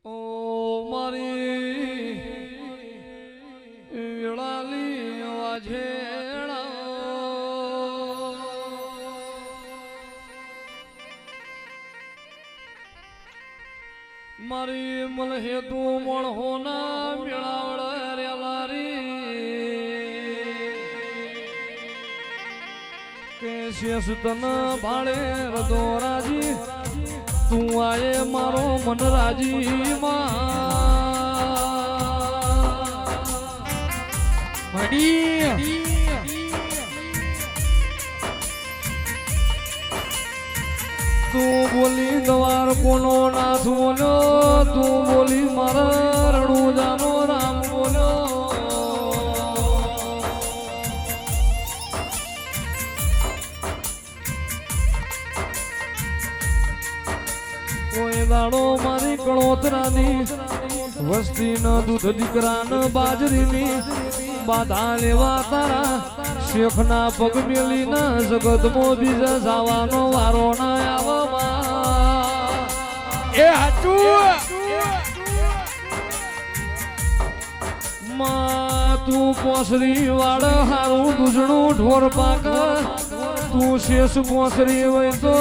ઓ મારી વેળાલી વાજેડા મારી મલહે તું મળહો ના મેળાવડ રેલારી કે શેષ તન ભાડે રદો રાજી તું આયે મારો મન રાજી તું બોલી દ્વાર કોનો નાથ બોલ્યો તું બોલી મારા રણુજાનો રામ બોલ્યો કોઈ દાડો મારી કળોતરાની વસ્તી ન દૂધ દીકરા ન બાજરીની બાધા લેવા તારા શેખ ના પગ મેલી ના જગત મો બીજા જવાનો વારો ના આવવા એ હાચું માં તું પોસરી વાળ હારું દૂધણું ઢોર પાક તું શેષ પોસરી હોય તો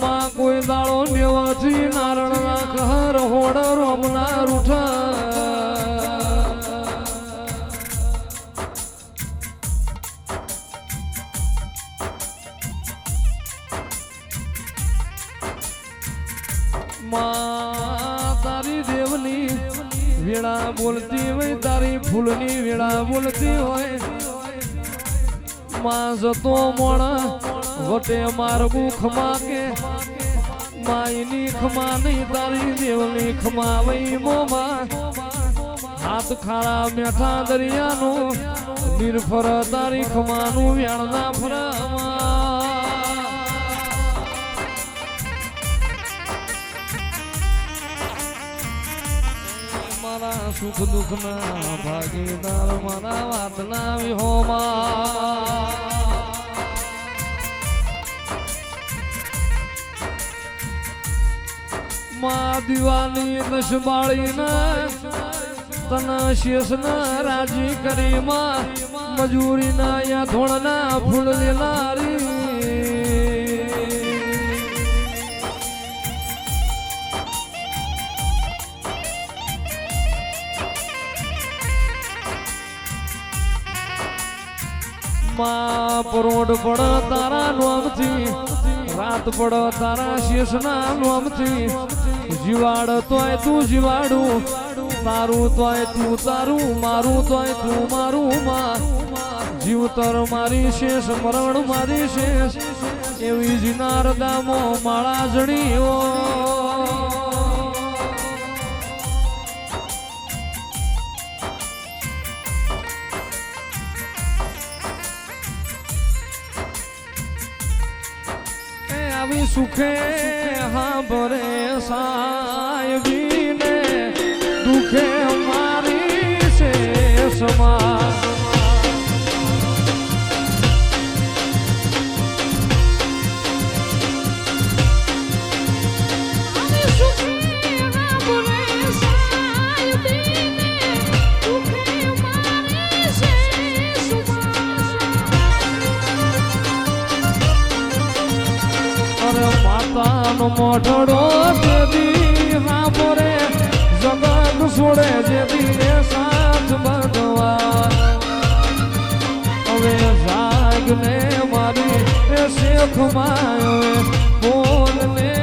માં કોઈ દાડો મેવાથી નારણ રાખ હોડ રોમના રૂઠા તારી દેવની વેળા બોલતી હોય તારી ફૂલની વેળા બોલતી હોય માં જતો મોણા વટે મારગું ખમા કે માયની ખમા નહીં તારી દેવની ખમા વઈ મોમાં હાથ ખારા મેઠા દરિયાનું નિર્ફર તારી ખમાનું વ્યાણના ફરામાં મારા સુખ દુઃખ ના ભાગીદાર મારા વાતના વિહોમાં માં દિવાળી નશબાળી ના તન શેષ ના રાજી કરી માં મજૂરી ના યા ધોળ ના ફૂલ લેનારી માં પરોડ પડ તારા નોમથી રાત પડ તારા શેષ ના નોમથી જીવાડ તોય તું જીવાડું તારું તોય તું તારું મારું તોય તું મારું માં જીવતર મારી શેષ મરણ મારી શેષ એવી જીનાર દામો માળા જણીઓ આવી સુખે હા ભરે સાહેબીને દુખે મારી શેષમાં માતાનો મોઢડો જેદી હાપરે જગત છોડે જેદી સાથ બધવા હવે જાગને મારી એ શેખ માયો બોલ ને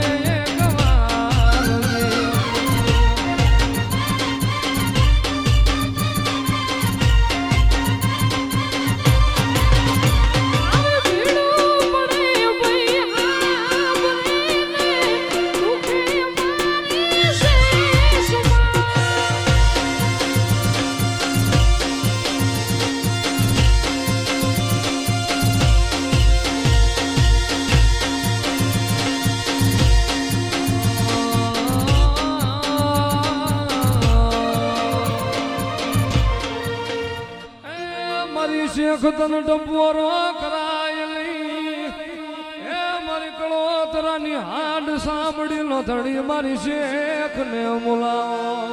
શેખ તન ડબોરો કરાયેલી હે મારી કળોતરાની હાડ સાંભળી લો ધણી મારી શેખ ને મુલાવો